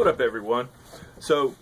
What up, everyone? So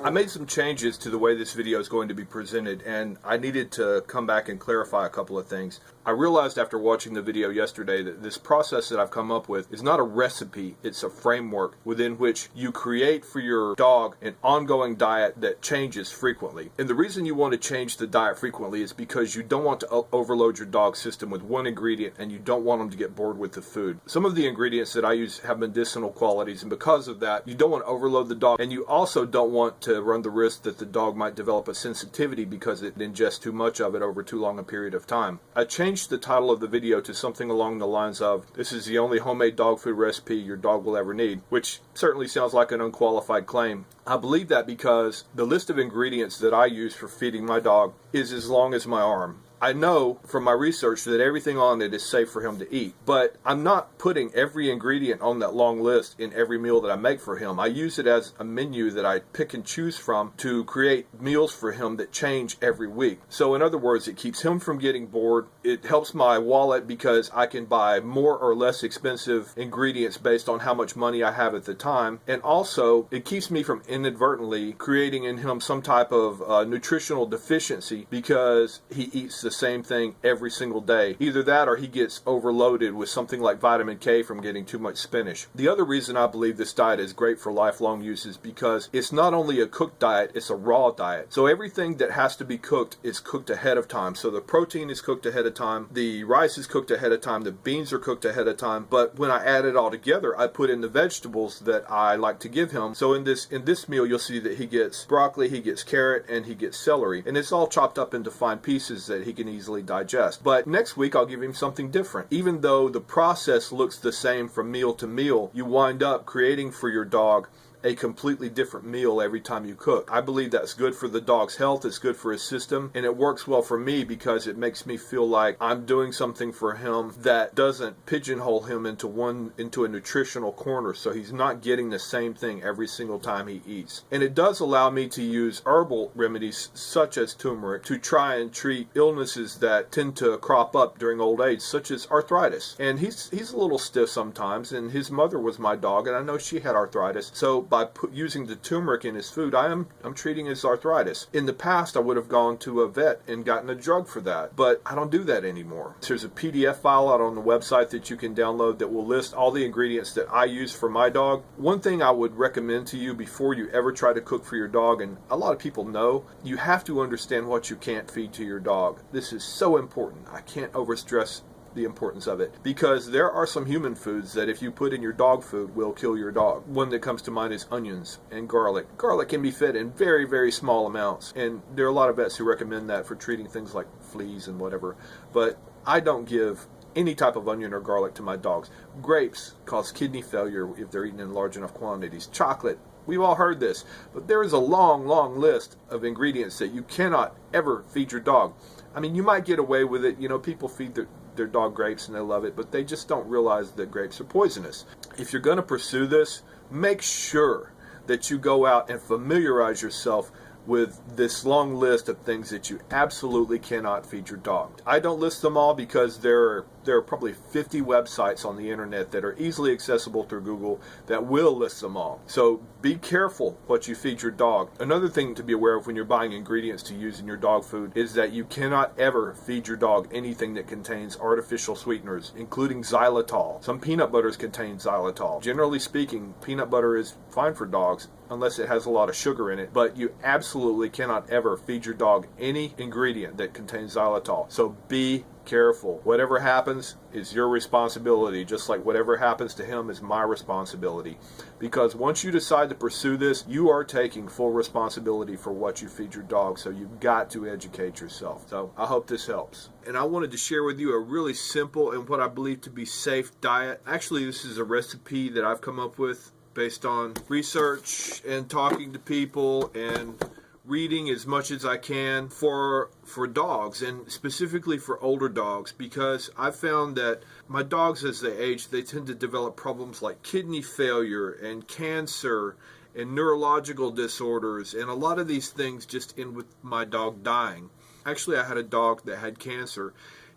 I made some changes to the way this video is going to be presented, and I needed to come back and clarify a couple of things. I realized after watching the video yesterday that this process that I've come up with is not a recipe, it's a framework within which you create for your dog an ongoing diet that changes frequently. And the reason you want to change the diet frequently is because you don't want to overload your dog's system with one ingredient, and you don't want them to get bored with the food. Some of the ingredients that I use have medicinal qualities, and because of that, you don't want to overload the dog, and you also don't want to run the risk that the dog might develop a sensitivity because it ingests too much of it over too long a period of time. I changed the title of the video to something along the lines of, "This is the only homemade dog food recipe your dog will ever need," which certainly sounds like an unqualified claim. I believe that because the list of ingredients that I use for feeding my dog is as long as my arm. I know from my research that everything on it is safe for him to eat, but I'm not putting every ingredient on that long list in every meal that I make for him. I use it as a menu that I pick and choose from to create meals for him that change every week. So in other words, it keeps him from getting bored. It helps my wallet because I can buy more or less expensive ingredients based on how much money I have at the time. And also, it keeps me from inadvertently creating in him some type of nutritional deficiency because he eats the same thing every single day. Either that or he gets overloaded with something like vitamin K from getting too much spinach. The other reason I believe this diet is great for lifelong use is because it's not only a cooked diet, it's a raw diet. So everything that has to be cooked is cooked ahead of time. So the protein is cooked ahead of time, the rice is cooked ahead of time, the beans are cooked ahead of time, but when I add it all together, I put in the vegetables that I like to give him. So in this meal, you'll see that he gets broccoli, he gets carrot, and he gets celery. And it's all chopped up into fine pieces that he can easily digest. But next week I'll give him something different. Even though the process looks the same from meal to meal, you wind up creating for your dog a completely different meal every time you cook. I believe that's good for the dog's health, it's good for his system, and it works well for me because it makes me feel like I'm doing something for him that doesn't pigeonhole him into a nutritional corner, so he's not getting the same thing every single time he eats. And it does allow me to use herbal remedies such as turmeric to try and treat illnesses that tend to crop up during old age, such as arthritis. And he's a little stiff sometimes, and his mother was my dog, and I know she had arthritis. So by using the turmeric in his food, I'm treating his arthritis. In the past, I would have gone to a vet and gotten a drug for that, but I don't do that anymore. There's a PDF file out on the website that you can download that will list all the ingredients that I use for my dog. One thing I would recommend to you before you ever try to cook for your dog, and a lot of people know, you have to understand what you can't feed to your dog. This is so important. I can't overstress the importance of it, because there are some human foods that if you put in your dog food will kill your dog. One that comes to mind is onions and garlic. Garlic can be fed in very, very small amounts, and there are a lot of vets who recommend that for treating things like fleas and whatever, but I don't give any type of onion or garlic to my dogs. Grapes cause kidney failure if they're eaten in large enough quantities. Chocolate, we've all heard this, but there is a long, long list of ingredients that you cannot ever feed your dog. I mean, you might get away with it. You know, people feed their dog grapes and they love it, but they just don't realize that grapes are poisonous. If you're going to pursue this, make sure that you go out and familiarize yourself with this long list of things that you absolutely cannot feed your dog. I don't list them all because there are probably 50 websites on the internet that are easily accessible through Google that will list them all. So be careful what you feed your dog. Another thing to be aware of when you're buying ingredients to use in your dog food is that you cannot ever feed your dog anything that contains artificial sweeteners, including xylitol. Some peanut butters contain xylitol. Generally speaking, peanut butter is fine for dogs unless it has a lot of sugar in it, but you absolutely cannot ever feed your dog any ingredient that contains xylitol. So be careful. Whatever happens is your responsibility, just like whatever happens to him is my responsibility. Because once you decide to pursue this, you are taking full responsibility for what you feed your dog, so you've got to educate yourself. So I hope this helps. And I wanted to share with you a really simple and what I believe to be safe diet. Actually, this is a recipe that I've come up with based on research and talking to people and reading as much as I can for dogs, and specifically for older dogs, because I've found that my dogs, as they age, they tend to develop problems like kidney failure and cancer and neurological disorders, and a lot of these things just end with my dog dying. Actually, I had a dog that had cancer.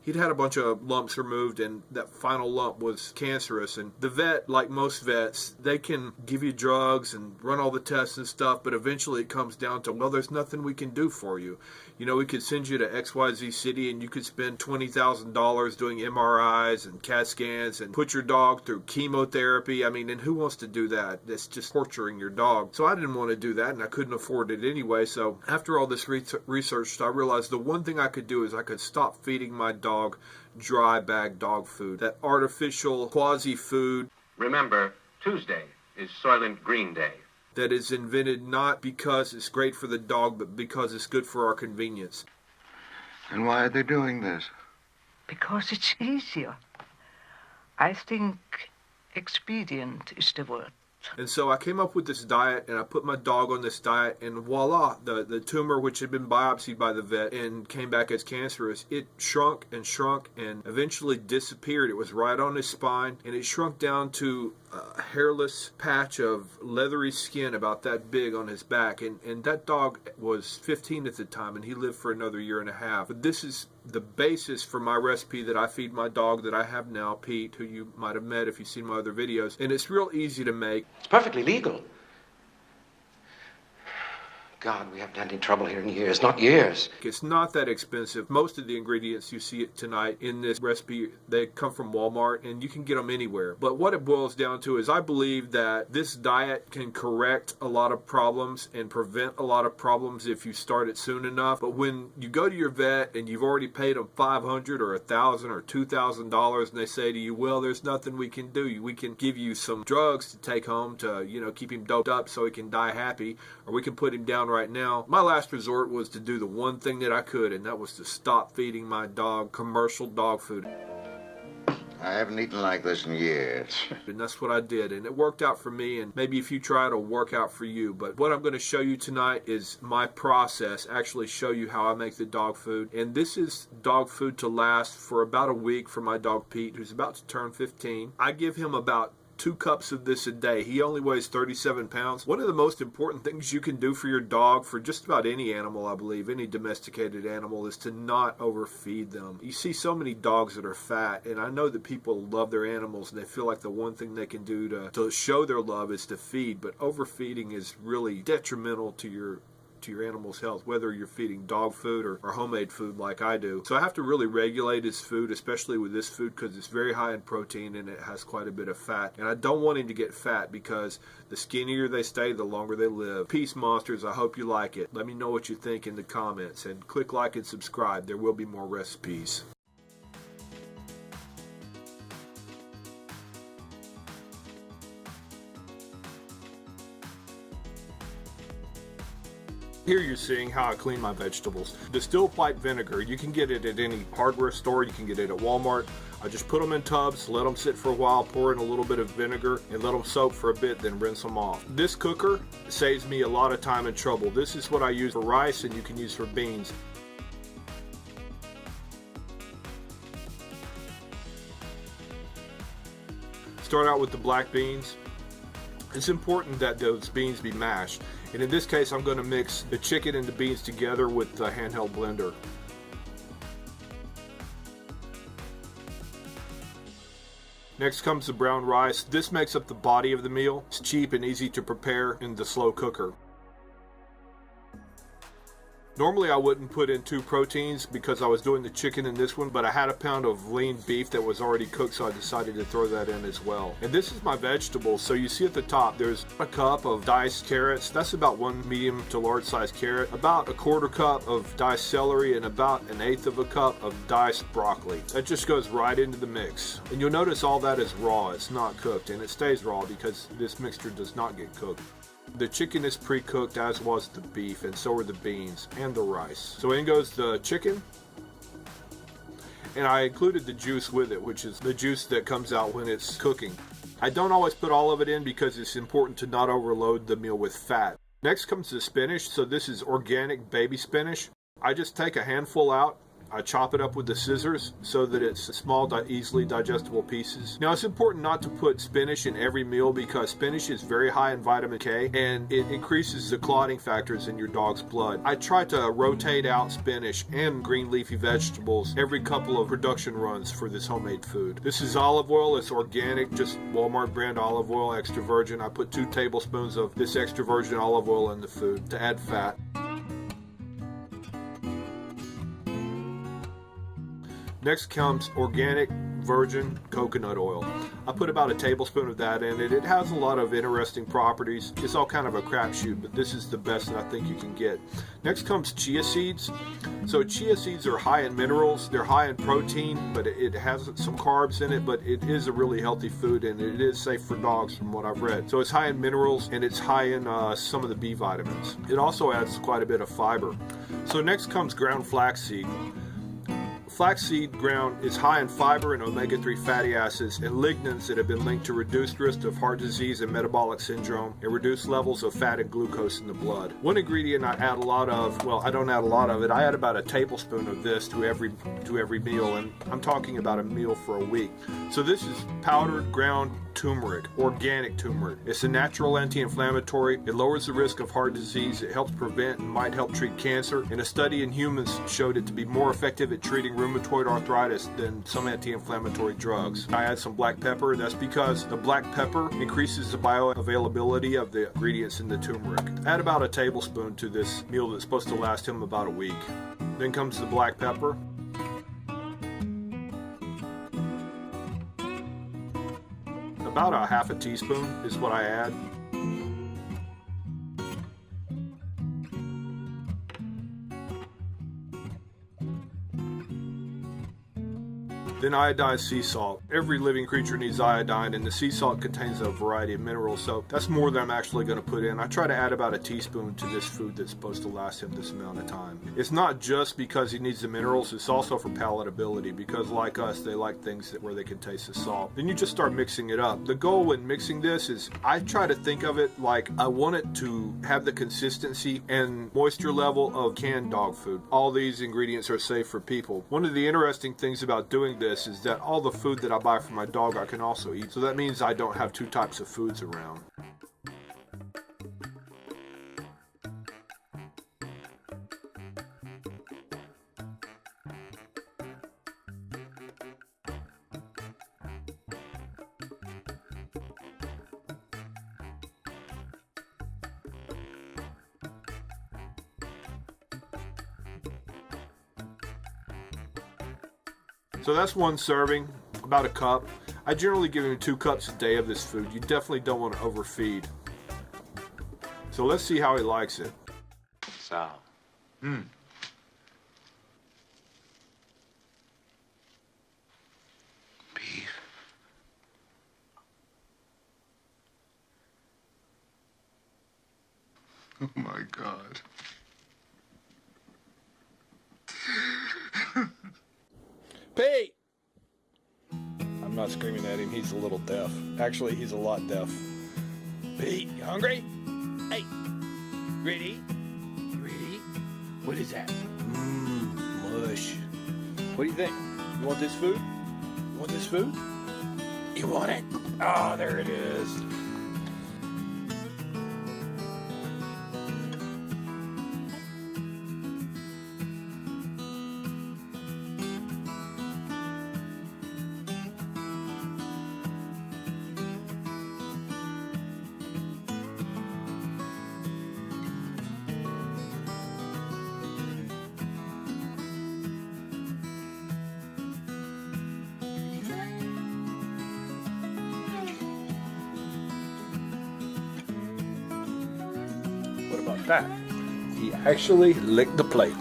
he'd had a bunch of lumps removed, and that final lump was cancerous. And the vet, like most vets, they can give you drugs and run all the tests and stuff, but eventually it comes down to, well, there's nothing we can do for you. You know, we could send you to XYZ City and you could spend $20,000 doing MRIs and CAT scans and put your dog through chemotherapy. I mean, and who wants to do that? That's just torturing your dog. So I didn't want to do that, and I couldn't afford it anyway. So after all this research, I realized the one thing I could do is I could stop feeding my dog dry bag dog food, that artificial quasi food. Remember, Tuesday is Soylent Green Day. That is invented not because it's great for the dog, but because it's good for our convenience. And why are they doing this? Because it's easier. I think expedient is the word. And so I came up with this diet, and I put my dog on this diet, and voila, the tumor, which had been biopsied by the vet and came back as cancerous, it shrunk and eventually disappeared. It was right on his spine, and it shrunk down to a hairless patch of leathery skin about that big on his back. And that dog was 15 at the time, and he lived for another year and a half. But this is the basis for my recipe that I feed my dog that I have now, Pete, who you might have met if you've seen my other videos. And it's real easy to make. It's perfectly legal. God, we haven't had any trouble here in years, not years. It's not that expensive. Most of the ingredients you see tonight in this recipe, they come from Walmart, and you can get them anywhere. But what it boils down to is I believe that this diet can correct a lot of problems and prevent a lot of problems if you start it soon enough. But when you go to your vet and you've already paid them $500 or $1,000 or $2,000, and they say to you, well, there's nothing we can do. We can give you some drugs to take home to, you know, keep him doped up so he can die happy, or we can put him down right now. My last resort was to do the one thing that I could, and that was to stop feeding my dog commercial dog food. I haven't eaten like this in years. And that's what I did, and it worked out for me, and maybe if you try it, it'll work out for you. But what I'm going to show you tonight is my process, actually show you how I make the dog food. And this is dog food to last for about a week for my dog Pete, who's about to turn 15. I give him about 2 cups of this a day. He only weighs 37 pounds. One of the most important things you can do for your dog, for just about any animal, I believe, any domesticated animal, is to not overfeed them. You see so many dogs that are fat, and I know that people love their animals and they feel like the one thing they can do to show their love is to feed, but overfeeding is really detrimental to your animal's health, whether you're feeding dog food or homemade food like I do. So I have to really regulate his food, especially with this food, because it's very high in protein and it has quite a bit of fat. And I don't want him to get fat, because the skinnier they stay, the longer they live. Peace, monsters. I hope you like it. Let me know what you think in the comments, and click like and subscribe. There will be more recipes. Here you're seeing how I clean my vegetables. Distilled white vinegar, you can get it at any hardware store, you can get it at Walmart. I just put them in tubs, let them sit for a while, pour in a little bit of vinegar, and let them soak for a bit, then rinse them off. This cooker saves me a lot of time and trouble. This is what I use for rice, and you can use for beans. Start out with the black beans. It's important that those beans be mashed. And in this case, I'm going to mix the chicken and the beans together with the handheld blender. Next comes the brown rice. This makes up the body of the meal. It's cheap and easy to prepare in the slow cooker. Normally I wouldn't put in 2 proteins because I was doing the chicken in this one, but I had a pound of lean beef that was already cooked, so I decided to throw that in as well. And this is my vegetables. So you see at the top, there's a cup of diced carrots. That's about 1 medium to large size carrot, about 1/4 cup of diced celery, and about 1/8 of a cup of diced broccoli. That just goes right into the mix. And you'll notice all that is raw. It's not cooked, and it stays raw because this mixture does not get cooked. The chicken is pre-cooked, as was the beef, and so are the beans and the rice. So in goes the chicken, and I included the juice with it, which is the juice that comes out when it's cooking. I don't always put all of it in because it's important to not overload the meal with fat. Next comes the spinach. So this is organic baby spinach. I just take a handful out I chop it up with the scissors so that it's small, easily digestible pieces. Now, it's important not to put spinach in every meal because spinach is very high in vitamin K and it increases the clotting factors in your dog's blood. I try to rotate out spinach and green leafy vegetables every couple of production runs for this homemade food. This is olive oil. It's organic, just Walmart brand olive oil, extra virgin. I put 2 tablespoons of this extra virgin olive oil in the food to add fat. Next comes organic virgin coconut oil. I put about a tablespoon of that in it. It has a lot of interesting properties. It's all kind of a crapshoot, but this is the best that I think you can get. Next comes chia seeds. So chia seeds are high in minerals. They're high in protein, but it has some carbs in it, but it is a really healthy food and it is safe for dogs from what I've read. So it's high in minerals and it's high in some of the B vitamins. It also adds quite a bit of fiber. So next comes ground flaxseed. Flaxseed ground is high in fiber and omega-3 fatty acids and lignans that have been linked to reduced risk of heart disease and metabolic syndrome and reduced levels of fat and glucose in the blood. One ingredient I add a lot of, well, I don't add a lot of it, I add about a tablespoon of this to every meal, and I'm talking about a meal for a week. So this is powdered ground turmeric, organic turmeric. It's a natural anti-inflammatory. It lowers the risk of heart disease. It helps prevent and might help treat cancer. And a study in humans showed it to be more effective at treating rheumatoid arthritis than some anti-inflammatory drugs. I add some black pepper. That's because the black pepper increases the bioavailability of the ingredients in the turmeric. Add about a tablespoon to this meal that's supposed to last him about a week. Then comes the black pepper. About a half a teaspoon is what I add. Then iodized sea salt. Every living creature needs iodine, and the sea salt contains a variety of minerals, so that's more than I'm actually going to put in. I try to add about a teaspoon to this food that's supposed to last him this amount of time. It's not just because he needs the minerals, it's also for palatability, because like us, they like things where they can taste the salt. Then you just start mixing it up. The goal when mixing this is I try to think of it like I want it to have the consistency and moisture level of canned dog food. All these ingredients are safe for people. One of the interesting things about doing this is that all the food that I buy for my dog I can also eat. So that means I don't have 2 types of foods around. So that's 1 serving, about a cup. I generally give him 2 cups a day of this food. You definitely don't want to overfeed. So let's see how he likes it. Sal. Beef. Oh my God. Pete! I'm not screaming at him, he's a little deaf. Actually, he's a lot deaf. Pete, you hungry? Hey, ready? You ready? What is that? Mush. What do you think? You want this food? You want this food? You want it? Oh, there it is. What about that? He actually licked the plate.